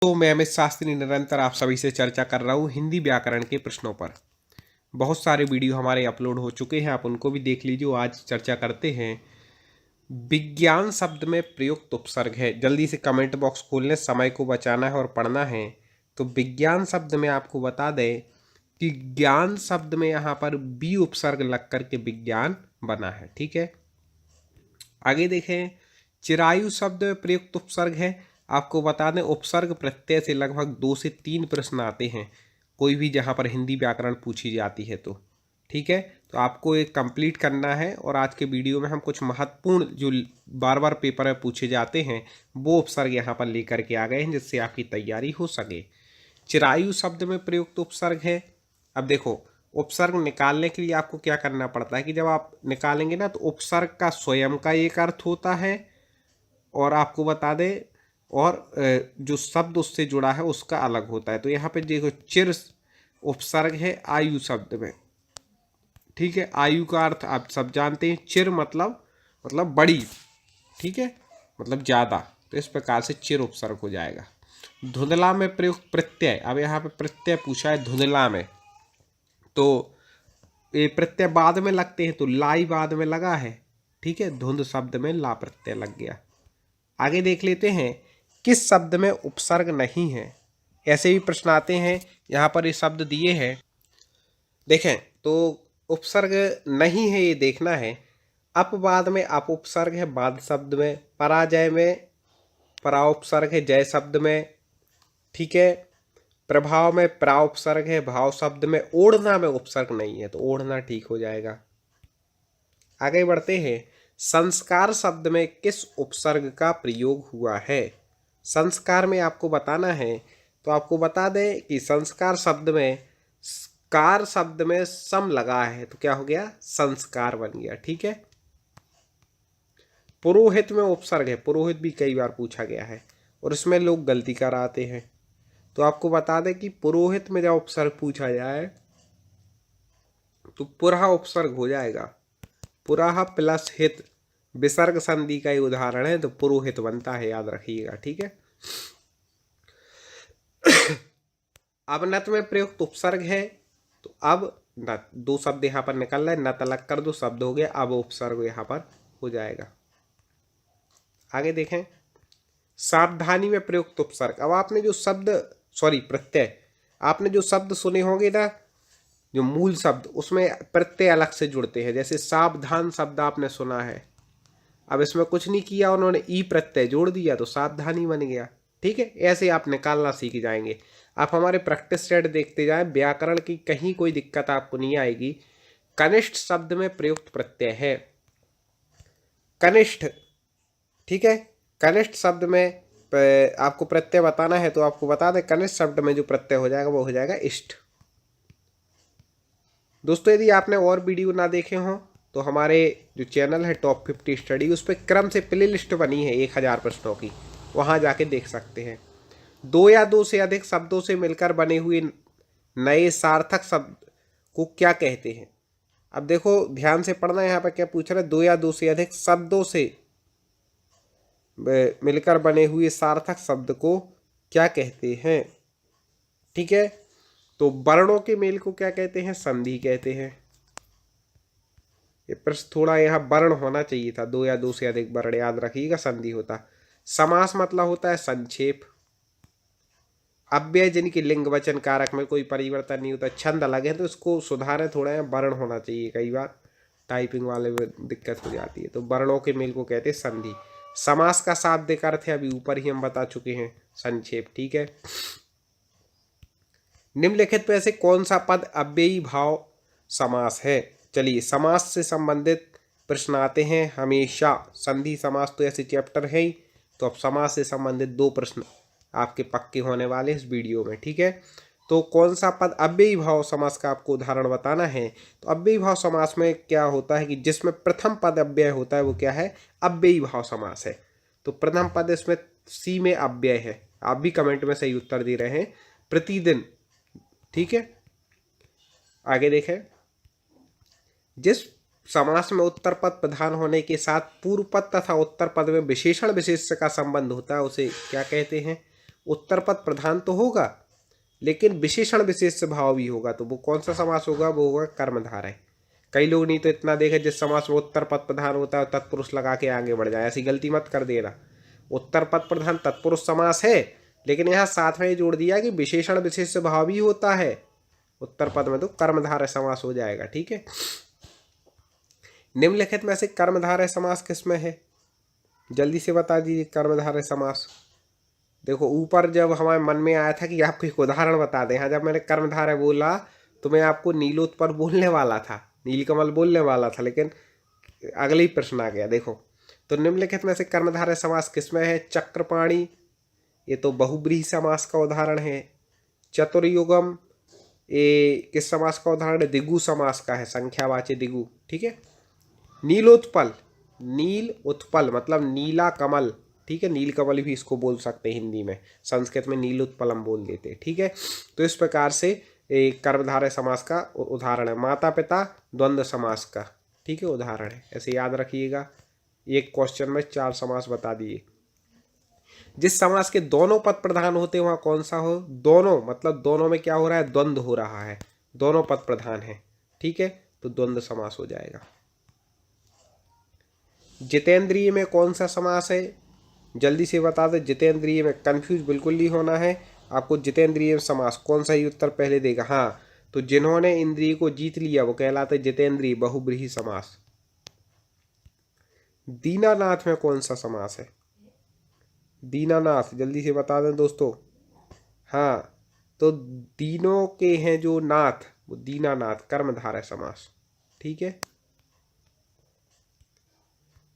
तो मैं अमित शास्त्री निरंतर आप सभी से चर्चा कर रहा हूँ हिंदी व्याकरण के प्रश्नों पर। बहुत सारे वीडियो हमारे अपलोड हो चुके हैं, आप उनको भी देख लीजिए। आज चर्चा करते हैं विज्ञान शब्द में प्रयुक्त उपसर्ग है। जल्दी से कमेंट बॉक्स खोल लें, समय को बचाना है और पढ़ना है। तो विज्ञान शब्द में आपको बता दें कि ज्ञान शब्द में यहाँ पर बी उपसर्ग लग करके विज्ञान बना है। ठीक है, आगे देखें। चिरायु शब्द में प्रयुक्त उपसर्ग है। आपको बता दें उपसर्ग प्रत्यय से लगभग 2 से 3 प्रश्न आते हैं कोई भी जहाँ पर हिंदी व्याकरण पूछी जाती है तो। ठीक है, तो आपको एक कंप्लीट करना है और आज के वीडियो में हम कुछ महत्वपूर्ण जो बार बार पेपर में पूछे जाते हैं वो उपसर्ग यहाँ पर लेकर के आ गए हैं जिससे आपकी तैयारी हो सके। चिरायु शब्द में प्रयुक्त उपसर्ग है। अब देखो, उपसर्ग निकालने के लिए आपको क्या करना पड़ता है कि जब आप निकालेंगे ना तो उपसर्ग का स्वयं का एक अर्थ होता है और आपको बता दें और जो शब्द उससे जुड़ा है उसका अलग होता है। तो यहाँ पे देखो, चिर उपसर्ग है आयु शब्द में। ठीक है, आयु का अर्थ आप सब जानते हैं। चिर मतलब बड़ी, ठीक है, मतलब ज़्यादा। तो इस प्रकार से चिर उपसर्ग हो जाएगा। धुंधला में प्रयुक्त प्रत्यय, अब यहाँ पे प्रत्यय पूछा है धुंधला में, तो ये प्रत्यय बाद में लगते हैं तो लाई बाद में लगा है। ठीक है, धुंध शब्द में ला प्रत्यय लग गया। आगे देख लेते हैं किस शब्द में उपसर्ग नहीं है। ऐसे भी प्रश्न आते हैं, यहाँ पर ये शब्द दिए हैं, देखें तो उपसर्ग नहीं है ये देखना है। अपवाद में अप उपसर्ग है बाद शब्द में, पराजय में परा उपसर्ग है जय शब्द में। ठीक है, प्रभाव में प्रा उपसर्ग है भाव शब्द में। ओढ़ना में उपसर्ग नहीं है तो ओढ़ना ठीक हो जाएगा। आगे बढ़ते हैं, संस्कार शब्द में किस उपसर्ग का प्रयोग हुआ है। संस्कार में आपको बताना है तो आपको बता दें कि संस्कार शब्द में कार शब्द में सम लगा है तो क्या हो गया, संस्कार बन गया। ठीक है, पुरोहित में उपसर्ग है, पुरोहित भी कई बार पूछा गया है और इसमें लोग गलती कर आते हैं। तो आपको बता दें कि पुरोहित में जब उपसर्ग पूछा जाए तो पुरहा उपसर्ग हो जाएगा। पुरहा प्लस हित विसर्ग संधि का ही उदाहरण है तो पुरोहित बनता है, याद रखिएगा। ठीक है, अब नत में प्रयुक्त उपसर्ग है तो अब नत, दो शब्द यहाँ पर निकल रहे हैं, नत अलग कर दो, शब्द हो गया, अब उपसर्ग यहाँ पर हो जाएगा। आगे देखें, सावधानी में प्रयुक्त उपसर्ग। अब आपने जो शब्द प्रत्यय आपने जो शब्द सुने होंगे ना, जो मूल शब्द उसमें प्रत्यय अलग से जुड़ते हैं। जैसे सावधान शब्द आपने सुना है, अब इसमें कुछ नहीं किया, उन्होंने ई प्रत्यय जोड़ दिया तो सावधानी बन गया। ठीक है, ऐसे आप निकालना सीख जाएंगे। आप हमारे प्रैक्टिस सेट देखते जाएं, व्याकरण की कहीं कोई दिक्कत आपको नहीं आएगी। कनिष्ठ शब्द में प्रयुक्त प्रत्यय है कनिष्ठ। ठीक है, कनिष्ठ शब्द में आपको प्रत्यय बताना है तो आपको बता दें कनिष्ठ शब्द में जो प्रत्यय हो जाएगा वो हो जाएगा इष्ट। दोस्तों, यदि आपने और वीडियो ना देखे हों तो हमारे जो चैनल है टॉप 50 स्टडी, उस पर क्रम से प्ले लिस्ट बनी है 1000 प्रश्नों की, वहाँ जाके देख सकते हैं। दो या दो से अधिक शब्दों से मिलकर बने हुए नए सार्थक शब्द को क्या कहते हैं। अब देखो ध्यान से पढ़ना, यहाँ पर क्या पूछ रहा है, दो या दो से अधिक शब्दों से मिलकर बने हुए सार्थक शब्द को क्या कहते हैं। ठीक है, तो वर्णों के मेल को क्या कहते हैं, संधि कहते हैं। ये प्रश्न थोड़ा यहाँ वर्ण होना चाहिए था, दो या दो से अधिक वर्ण, याद रखिएगा संधि होता। समास मतलब होता है संक्षेप। अव्यय जिनकी लिंग वचन कारक में कोई परिवर्तन नहीं होता, छंद अलग है तो इसको सुधारें थोड़ा, यहाँ वर्ण होना चाहिए। कई बार टाइपिंग वाले में दिक्कत हो जाती है। तो वर्णों के मेल को कहते हैं संधि। समास का शाब्दिक अर्थ है अभी ऊपर ही हम बता चुके हैं, संक्षेप। ठीक है, निम्नलिखित में से कौन सा पद अव्ययी भाव समास है। चलिए, समास से संबंधित प्रश्न आते हैं हमेशा। संधि समास तो ऐसे चैप्टर है ही, तो अब समास से संबंधित 2 प्रश्न आपके पक्के होने वाले इस वीडियो में। ठीक है, तो कौन सा पद अव्ययी भाव समास का आपको उदाहरण बताना है। तो अव्ययी भाव समास में क्या होता है कि जिसमें प्रथम पद अव्यय होता है वो क्या है, अव्ययी भाव समास है। तो प्रथम पद इसमें सी में अव्यय है। आप भी कमेंट में सही उत्तर दे रहे हैं, प्रतिदिन। ठीक है, आगे देखें, जिस समास में उत्तर पद प्रधान होने के साथ पूर्व पद तथा उत्तर पद में विशेषण विशेष्य का संबंध होता है उसे क्या कहते हैं, उत्तर पद प्रधान तो होगा लेकिन विशेषण विशेष से भाव भी होगा, तो वो कौन सा समास होगा? वो होगा कर्मधारय। कई लोग नहीं तो इतना देखे जिस समास में उत्तर पद प्रधान होता है तत्पुरुष लगा के आगे बढ़ जाए, ऐसी गलती मत कर देना। उत्तर पद प्रधान तत्पुरुष समास है लेकिन यहाँ साथ में ये जोड़ दिया कि विशेषण विशेष से भाव भी होता है उत्तर पद में, तो कर्मधारय समास हो जाएगा। ठीक है, निम्नलिखित में से कर्मधारय समास किसमें है? जल्दी से बता दीजिए कर्मधारय समास। देखो ऊपर जब हमारे मन में आया था कि आपको एक उदाहरण बता दें, हाँ जब मैंने कर्मधारय बोला तो मैं आपको नीलोत्पल बोलने वाला था, नीलकमल बोलने वाला था, लेकिन अगले ही प्रश्न आ गया। देखो तो निम्नलिखित में से कर्मधारय समास किसमें है? चक्रपाणी, ये तो बहुब्रीहि समास का उदाहरण है। चतुर्युगम, ये किस समास का उदाहरण है? दिगु समास का है, संख्यावाची दिगु। ठीक है, नीलोत्पल, नील उत्पल मतलब नीला कमल। ठीक है, नील कमल भी इसको बोल सकते हैं हिंदी में, संस्कृत में नीलोत्पलम बोल देते हैं। ठीक है, तो इस प्रकार से एक कर्मधारय समास का उदाहरण है। माता पिता द्वंद्व समास का, ठीक है, उदाहरण है, ऐसे याद रखिएगा। एक क्वेश्चन में 4 समास बता दिए। जिस समास के दोनों पद प्रधान होते हैं वहां कौन सा हो? दोनों मतलब दोनों में क्या हो रहा है? द्वंद्व हो रहा है, दोनों पद प्रधान है। ठीक है, तो द्वंद्व समास हो जाएगा। जितेंद्रिय में कौन सा समास है? जल्दी से बता दो। जितेंद्रिय में कंफ्यूज बिल्कुल नहीं होना है आपको। जितेंद्रिय समास कौन सा ही उत्तर पहले देगा? हाँ, तो जिन्होंने इंद्रिय को जीत लिया वो कहलाते जितेंद्रिय बहुब्रीहि समास। दीनानाथ में कौन सा समास है? दीनानाथ जल्दी से बता दें दोस्तों। हाँ, तो दीनों के हैं जो नाथ, वो दीनानाथ, कर्मधारय समास। ठीक है,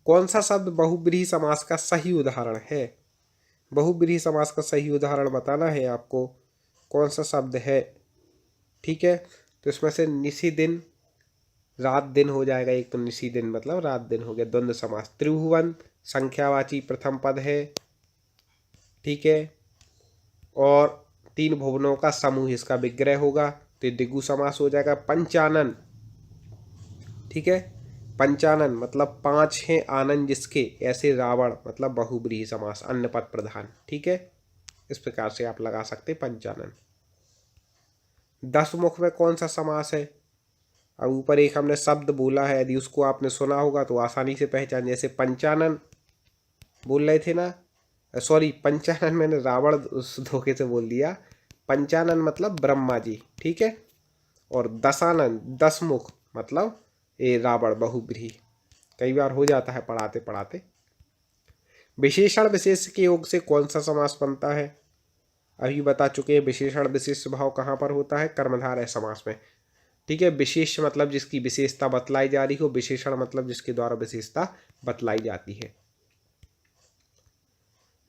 कौन सा शब्द बहुब्रीहि समास का सही उदाहरण है? बहुब्रीहि समास का सही उदाहरण बताना है आपको, कौन सा शब्द है? ठीक है, तो इसमें से निसी दिन, रात दिन हो जाएगा। एक तो निसी दिन मतलब रात दिन हो गया, द्वंद्व समास। त्रिभुवन संख्यावाची प्रथम पद है। ठीक है, और 3 भुवनों का समूह इसका विग्रह होगा, तो दिगु समास हो जाएगा। पंचानन, ठीक है, पंचानन मतलब 5 हैं आनंद जिसके, ऐसे रावण मतलब बहुब्रीहि समास, अन्य पद प्रधान। ठीक है, इस प्रकार से आप लगा सकते पंचानन। 10 मुख में कौन सा समास है? अब ऊपर एक हमने शब्द बोला है, यदि उसको आपने सुना होगा तो आसानी से पहचान, जैसे पंचानन बोल रहे थे ना, सॉरी पंचानन मैंने रावण उस धोखे से बोल दिया। पंचानन मतलब ब्रह्मा जी। ठीक है, और दशानन 10 मुख मतलब ये रावण बहुब्रीहि। कई बार हो जाता है पढ़ाते पढ़ाते। विशेषण विशेष के योग से कौन सा समास बनता है? अभी बता चुके हैं, विशेषण विशेष भाव कहाँ पर होता है? कर्मधारय समास में। ठीक है, विशेष मतलब जिसकी विशेषता बतलाई जा रही हो, विशेषण मतलब जिसके द्वारा विशेषता बतलाई जाती है।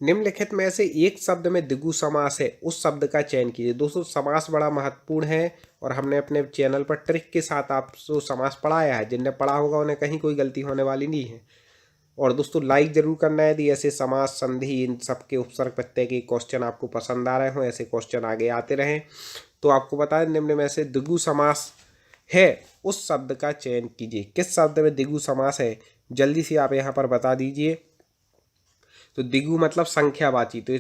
निम्नलिखित में से एक शब्द में द्विगु समास है, उस शब्द का चयन कीजिए। दोस्तों समास बड़ा महत्वपूर्ण है और हमने अपने चैनल पर ट्रिक के साथ आपको समास पढ़ाया है, जिनने पढ़ा होगा उन्हें कहीं कोई गलती होने वाली नहीं है। और दोस्तों लाइक जरूर करना है यदि ऐसे समास संधि इन सब के उपसर्ग प्रत्यय के क्वेश्चन आपको पसंद आ रहे हो, ऐसे क्वेश्चन आगे आते रहें। तो आपको बताएं निम्न में से द्विगु समास है उस शब्द का चयन कीजिए। किस शब्द में द्विगु समास है जल्दी से आप यहाँ पर बता दीजिए। तो द्विगु मतलब संख्यावाची, तो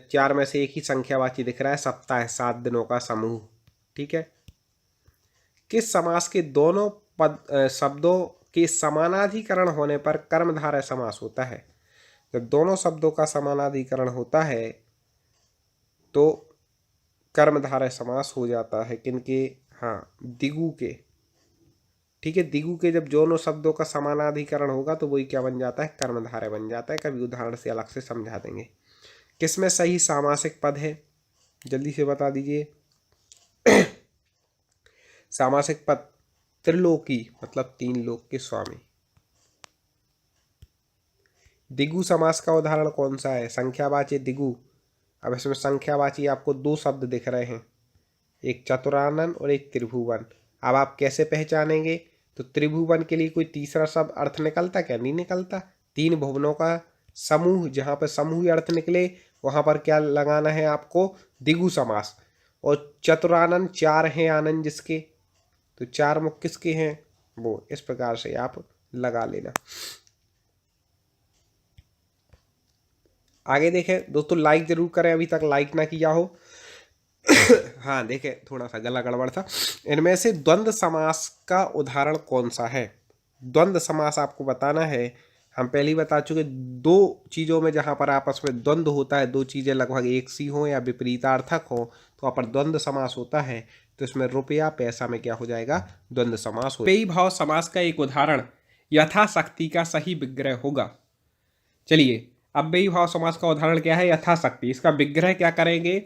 4 में से एक ही संख्यावाची दिख रहा है, सप्ताह है, 7 दिनों का समूह। ठीक है, किस समास के दोनों पद शब्दों के समानाधिकरण होने पर कर्मधारय समास होता है? जब दोनों शब्दों का समानाधिकरण होता है तो कर्मधारय समास हो जाता है। किनके? हाँ, द्विगु के। ठीक है, द्विगु के जब दोनों शब्दों का समानाधिकरण होगा तो वही क्या बन जाता है? कर्मधारय बन जाता है। कभी उदाहरण से अलग से समझा देंगे। किसमें सही सामासिक पद है जल्दी से बता दीजिए। सामासिक पद त्रिलोकी मतलब 3 लोक के स्वामी। द्विगु समास का उदाहरण कौन सा है? संख्यावाची द्विगु। अब इसमें संख्यावाची आपको 2 शब्द दिख रहे हैं, एक चतुरानन और एक त्रिभुवन। अब आप कैसे पहचानेंगे? तो त्रिभुवन के लिए कोई तीसरा शब्द अर्थ निकलता क्या? नहीं निकलता। 3 भुवनों का समूह, जहाँ पर समूह अर्थ निकले वहाँ पर क्या लगाना है आपको? द्विगु समास। और चतुरानन 4 हैं आनंद जिसके, तो 4 मुख किसके हैं? वो। इस प्रकार से आप लगा लेना। आगे देखें दोस्तों, लाइक जरूर करें, अभी तक लाइक ना किया हो। हाँ देखें, थोड़ा सा गला गड़बड़ था। इनमें से द्वंद्व समास का उदाहरण कौन सा है? द्वंद्व समास आपको बताना है। हम पहले ही बता चुके, दो चीज़ों में जहाँ पर आपस में द्वंद्व होता है, दो चीज़ें लगभग एक सी हों या विपरीतार्थक हो, तो वहाँ पर द्वंद्व समास होता है। तो इसमें रुपया पैसा में क्या हो जाएगा? द्वंद्व समास हो। पेयी भाव समास का एक उदाहरण यथाशक्ति का सही विग्रह होगा। चलिए, अब बेई भाव समास का उदाहरण क्या है? यथाशक्ति। इसका विग्रह क्या करेंगे?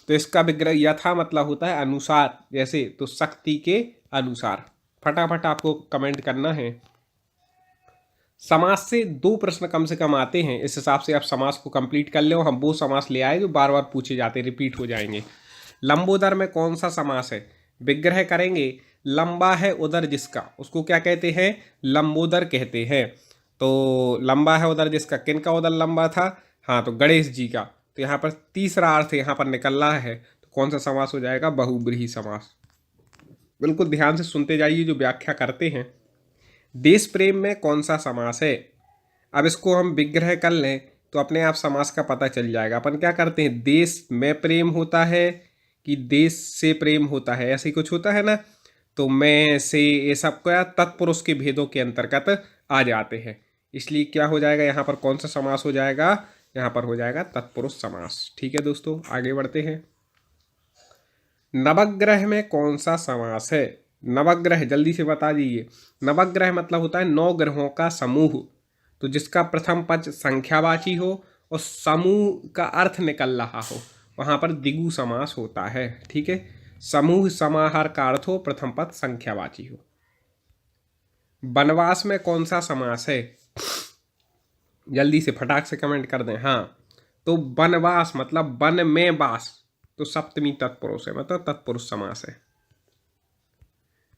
तो इसका विग्रह यथा मतलब होता है अनुसार, जैसे, तो शक्ति के अनुसार। फटाफट आपको कमेंट करना है। समास से 2 प्रश्न कम से कम आते हैं, इस हिसाब से आप समास को कंप्लीट कर ले। हम वो समास ले आए जो बार बार पूछे जाते, रिपीट हो जाएंगे। लंबोदर में कौन सा समास है? विग्रह करेंगे, लंबा है उदर जिसका, उसको क्या कहते हैं? लंबोदर कहते हैं। तो लंबा है उदर जिसका, किन का उदर लंबा था? हाँ, तो गणेश जी का। तो यहाँ पर तीसरा अर्थ यहाँ पर निकल रहा है, तो कौन सा समास हो जाएगा? बहुब्रीहि समास। बिल्कुल ध्यान से सुनते जाइए जो व्याख्या करते हैं। देश प्रेम में कौन सा समास है? अब इसको हम विग्रह कर लें तो अपने आप समास का पता चल जाएगा। अपन क्या करते हैं, देश में प्रेम होता है कि देश से प्रेम होता है, ऐसे ही कुछ होता है ना। तो मैं से ये सब क्या तत्पुरुष के भेदों के अंतर्गत आ जाते हैं, इसलिए क्या हो जाएगा यहाँ पर? कौन सा समास हो जाएगा? यहाँ पर हो जाएगा तत्पुरुष समास। ठीक है दोस्तों, आगे बढ़ते हैं। नवग्रह में कौन सा समास है? नवग्रह जल्दी से बता दीजिए। नवग्रह मतलब होता है 9 ग्रहों का समूह, तो जिसका प्रथम पद संख्यावाची हो और समूह का अर्थ निकल रहा हो, वहां पर द्विगु समास होता है। ठीक है, समूह समाहार का अर्थ हो, प्रथम पद संख्यावाची हो। वनवास में कौन सा समास है? जल्दी से फटाक से कमेंट कर दें। हाँ, तो वनवास मतलब वन में वास, तो सप्तमी तत्पुरुष है, मतलब तत्पुरुष समास है।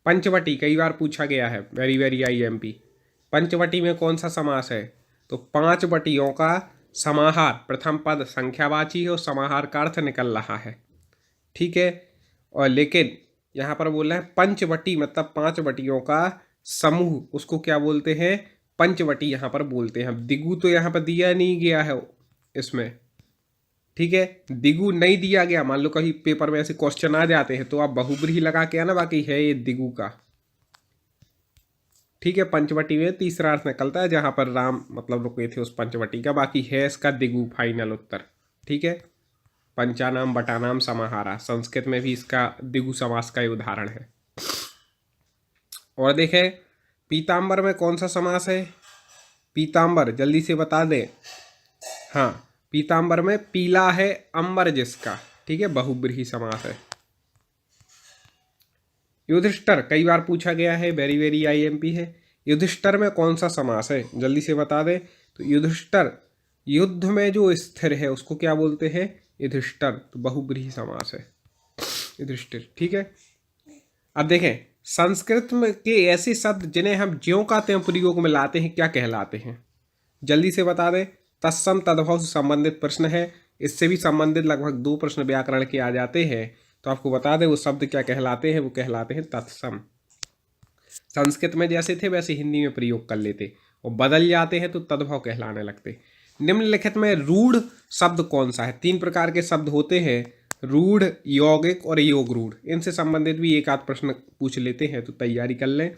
पंचवटी कई बार पूछा गया है, वेरी वेरी IMP। पंचवटी में कौन सा समास है? तो 5 वटियों का समाहार, प्रथम पद संख्यावाची हो, समाहार का अर्थ निकल रहा है। ठीक है, और लेकिन यहाँ पर बोल रहे हैं पंचवटी मतलब 5 वटियों का समूह, उसको क्या बोलते हैं? पंचवटी यहाँ पर बोलते हैं। दिगु तो यहाँ पर दिया नहीं गया है इसमें। ठीक है, दिगु नहीं दिया गया। मान लो कहीं पेपर में ऐसे क्वेश्चन आ जाते हैं तो आप बहुब्रीहि लगा के आना, बाकी है ये दिगु का। ठीक है, पंचवटी में तीसरा अर्थ निकलता है, जहां पर राम मतलब रुके थे उस पंचवटी का, बाकी है इसका दिगु फाइनल उत्तर। ठीक है, पंचानाम बटानाम समाहारा, संस्कृत में भी इसका दिगु समास का उदाहरण है। और देखें, पीताम्बर में कौन सा समास है? पीताम्बर जल्दी से बता दें। हाँ, पीताम्बर में पीला है अंबर जिसका। ठीक है, बहुब्रीहि समास है। युधिष्ठिर कई बार पूछा गया है, वेरी वेरी IMP है। युधिष्ठिर में कौन सा समास है? जल्दी से बता दें। तो युधिष्ठिर युद्ध में जो स्थिर है उसको क्या बोलते हैं? युधिष्ठिर, तो बहुब्रीहि समास है युधिष्ठिर। ठीक है, अब देखें, संस्कृत में के ऐसे शब्द जिन्हें हम ज्यों का त्यों प्रयोग में लाते हैं क्या कहलाते हैं? जल्दी से बता दें। तत्सम तद्भव से संबंधित प्रश्न है, इससे भी संबंधित लगभग 2 प्रश्न व्याकरण के आ जाते हैं। तो आपको बता दें वो शब्द क्या कहलाते हैं, वो कहलाते हैं तत्सम। संस्कृत में जैसे थे वैसे हिंदी में प्रयोग कर लेते, और बदल जाते हैं तो तद्भव कहलाने लगते। निम्नलिखित में रूढ़ शब्द कौन सा है? 3 प्रकार के शब्द होते हैं, रूढ़, यौगिक और योग रूढ़। इनसे संबंधित भी एक आध प्रश्न पूछ लेते हैं, तो तैयारी कर लें।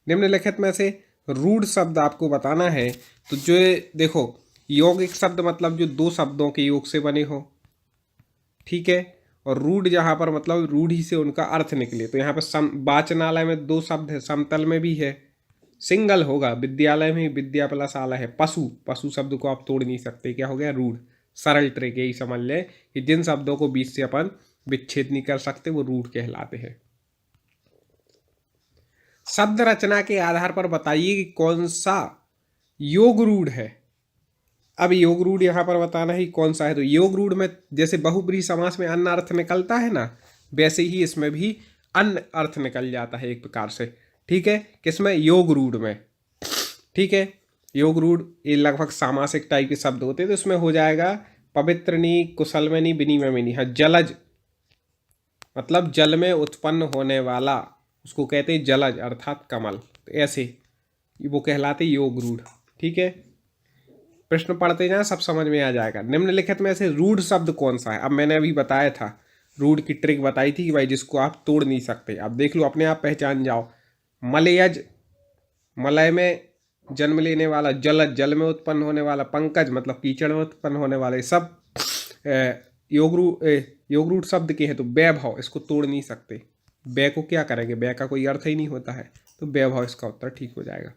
निम्नलिखित में से रूढ़ शब्द आपको बताना है। तो जो देखो, यौगिक शब्द मतलब जो 2 शब्दों के योग से बने हो। ठीक है, और रूढ़ जहाँ पर मतलब रूढ़ी से उनका अर्थ निकले। तो यहाँ पर वाचनालय में 2 शब्द है, समतल में भी है, सिंगल होगा। विद्यालय में विद्या प्लस आलय है। पशु, पशु शब्द को आप तोड़ नहीं सकते, क्या हो गया? रूढ़। सरल ट्रिक यही समझ ले कि जिन शब्दों को बीच से अपन विच्छेद नहीं कर सकते वो रूढ़ कहलाते हैं। शब्द रचना के आधार पर बताइए कि कौन सा योग रूढ़ है। अब योग रूढ़ यहाँ पर बताना ही कौन सा है। तो योग रूढ़ में जैसे बहुब्रीहि समास में अन्य अर्थ निकलता है ना, वैसे ही इसमें भी अन्य अर्थ निकल जाता है एक प्रकार से। ठीक है, किसमें? योग रूढ़ में। ठीक है, योग रूढ़ ये लगभग सामासिक टाइप के शब्द होते हैं, तो इसमें हो जाएगा पवित्रनी, कुशलमनी, विनिमयनी। हाँ, जलज मतलब जल में उत्पन्न होने वाला, उसको कहते हैं जलज अर्थात कमल। तो ऐसे वो कहलाते योग रूढ़। ठीक है, प्रश्न पढ़ते जाएं, सब समझ में आ जाएगा। निम्नलिखित में से रूढ़ शब्द कौन सा है? अब मैंने अभी बताया था, रूढ़ की ट्रिक बताई थी कि भाई जिसको आप तोड़ नहीं सकते। अब देख लो, अपने आप पहचान जाओ। मलयज, मलय में जन्म लेने वाला। जलज, जल में उत्पन्न होने वाला। पंकज मतलब कीचड़ में उत्पन्न होने वाले। सब योग रूढ़ शब्द के हैं। तो वैभव, इसको तोड़ नहीं सकते। बै को क्या करेंगे? बै का कोई अर्थ ही नहीं होता है, तो वैभव इसका उत्तर ठीक हो जाएगा।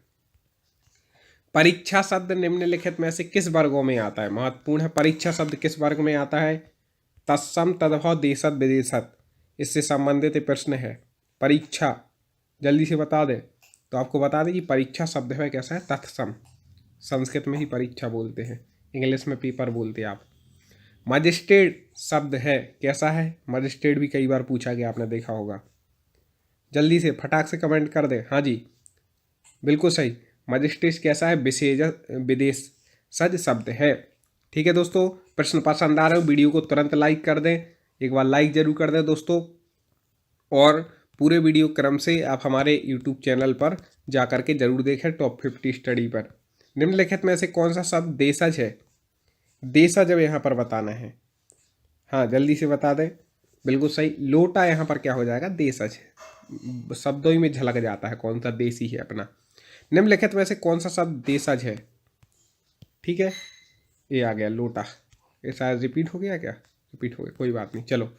परीक्षा शब्द निम्नलिखित में से किस वर्गों में आता है? महत्वपूर्ण है। परीक्षा शब्द किस वर्ग में आता है? तत्सम, तद्भव, देशत, विदेशत, इससे संबंधित प्रश्न है। परीक्षा जल्दी से बता दें तो आपको बता दें कि परीक्षा शब्द है कैसा है? तत्सम। संस्कृत में ही परीक्षा बोलते हैं, इंग्लिश में पेपर बोलते हैं आप। मजिस्ट्रेट शब्द है कैसा है? मजिस्ट्रेट भी कई बार पूछा गया, आपने देखा होगा। जल्दी से फटाक से कमेंट कर दें। हाँ जी, बिल्कुल सही। मजिस्ट्रेट कैसा है? विदेश सज शब्द है। ठीक है दोस्तों, प्रश्न पसंद आ रहे हो वीडियो को तुरंत लाइक कर दें, एक बार लाइक जरूर कर दें दोस्तों। और पूरे वीडियो क्रम से आप हमारे यूट्यूब चैनल पर जा कर के जरूर देखें, टॉप 50 स्टडी पर। निम्नलिखित में से कौन सा शब्द देशज है? देशज अब यहाँ पर बताना है। हाँ, जल्दी से बता दें। बिल्कुल सही। लोटा यहाँ पर क्या हो जाएगा? देशज है। शब्दों ही में झलक जाता है कौन सा देशी है अपना। निम्नलिखित में से कौन सा शब्द देशज है? ठीक है, ये आ गया लोटा। ये शायद रिपीट हो गया क्या? रिपीट हो गया, कोई बात नहीं। चलो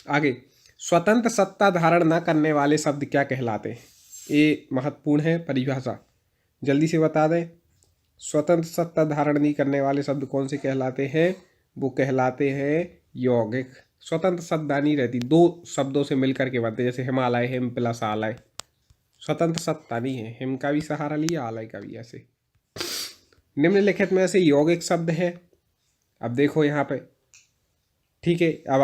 आगे। स्वतंत्र सत्ता धारण न करने वाले शब्द क्या कहलाते हैं? ये महत्वपूर्ण है परिभाषा, जल्दी से बता दें। स्वतंत्र सत्ता धारण नहीं करने वाले शब्द कौन से कहलाते हैं? वो कहलाते हैं यौगिक। स्वतंत्र सत्ता नहीं रहती, दो शब्दों से मिलकर के बनते, जैसे हिमालय, हिम प्लस आलय। स्वतंत्र सत्ता नहीं है, हिम का भी सहारा लिया, आलय का भी। ऐसे निम्नलिखित में से यौगिक शब्द है। अब देखो यहाँ पे, ठीक है, अब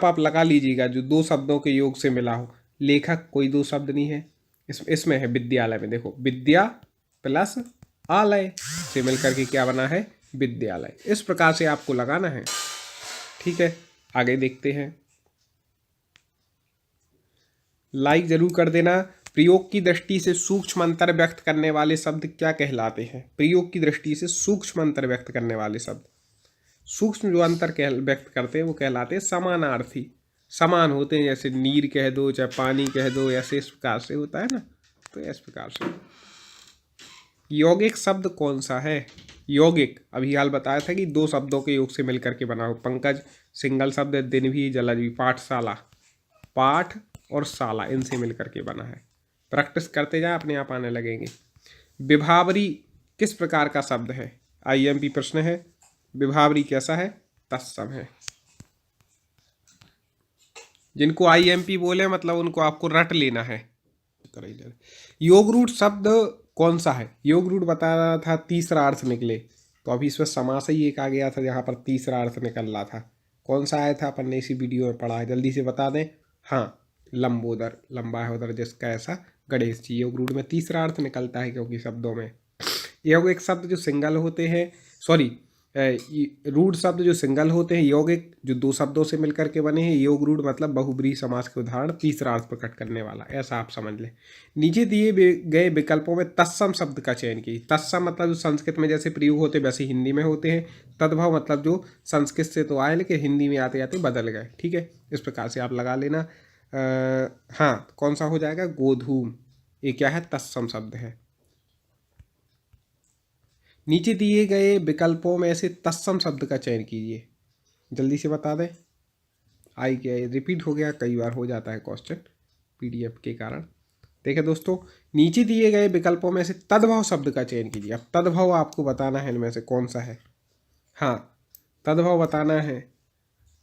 आप लगा लीजिएगा जो दो शब्दों के योग से मिला हो। लेखक कोई दो शब्द नहीं है, इसमें है विद्यालय में। देखो, विद्या प्लस आलय से मिलकर के क्या बना है? विद्यालय। इस प्रकार से आपको लगाना है। ठीक है, आगे देखते हैं। लाइक जरूर कर देना। प्रयोग की दृष्टि से सूक्ष्म अंतर व्यक्त करने वाले शब्द क्या कहलाते हैं? प्रयोग की दृष्टि से सूक्ष्म अंतर व्यक्त करने वाले शब्द, सूक्ष्म जो अंतर व्यक्त करते हैं वो कहलाते हैं समानार्थी। समान होते हैं, जैसे नीर कह दो, चाहे पानी कह दो, ऐसे इस प्रकार से होता है ना, तो इस प्रकार से। यौगिक शब्द कौन सा है? यौगिक अभी हाल बताया था कि दो शब्दों के योग से मिलकर के बना हो। पंकज सिंगल शब्द है, दिन भी, जलज भी। पाठशाला, पाठ और शाला, इनसे मिलकर के बना है। प्रैक्टिस करते जाए, अपने आप आने लगेंगे। विभावरी किस प्रकार का शब्द है? आईएमपी प्रश्न है। विभावरी कैसा है? तत्सम है। जिनको आईएमपी बोले मतलब उनको आपको रट लेना है। योग रूढ़ शब्द कौन सा है? योग रूढ़ बताना था, तीसरा अर्थ निकले, तो अभी इसमें समास ही एक आ गया था जहाँ पर तीसरा अर्थ निकल रहा था। कौन सा आया था? अपन ने इसी वीडियो में पढ़ा है, जल्दी से बता दें। हाँ, लंबोदर, लंबा है उधर जिसका ऐसा, गणेश जी। योग रूढ़ में तीसरा अर्थ निकलता है, क्योंकि शब्दों में यौगिक शब्द जो सिंगल होते हैं, सॉरी, रूढ़ शब्द जो सिंगल होते हैं, यौगिक जो दो शब्दों से मिलकर के बने हैं। योग रूढ़ मतलब बहुब्रीहि समास के उदाहरण, तीसरा अर्थ प्रकट करने वाला, ऐसा आप समझ लें। नीचे दिए गए विकल्पों में तत्सम शब्द का चयन कीजिए। तत्सम मतलब जो संस्कृत में जैसे प्रयोग होते वैसे हिंदी में होते हैं। तद्भव मतलब जो संस्कृत से तो आए लेकिन हिंदी में आते आते बदल गए। ठीक है, इस प्रकार से आप लगा लेना। हाँ, कौन सा हो जाएगा? गोधूम। ये क्या है? तत्सम शब्द है। नीचे दिए गए विकल्पों में से तत्सम शब्द का चयन कीजिए, जल्दी से बता दें। आई क्या, रिपीट हो गया, कई बार हो जाता है क्वेश्चन पीडीएफ के कारण। देखिए दोस्तों, नीचे दिए गए विकल्पों में से तद्भव शब्द का चयन कीजिए। अब तद्भव आपको बताना है इनमें से कौन सा है। हाँ, तद्भव बताना है।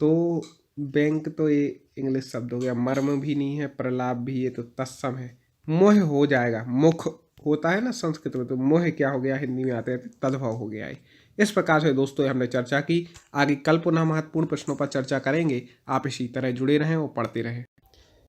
तो बैंक तो ये इंग्लिश शब्द हो गया, मर्म भी नहीं है, प्रलाप भी, ये तो तत्सम है। मोह हो जाएगा, मुख होता है ना संस्कृत में, तो मोह क्या हो गया? हिंदी में आते हैं तद्भव हो गया है। इस प्रकार से दोस्तों हमने चर्चा की। आगे कल पुनः महत्वपूर्ण प्रश्नों पर चर्चा करेंगे। आप इसी तरह जुड़े रहें और पढ़ते रहें।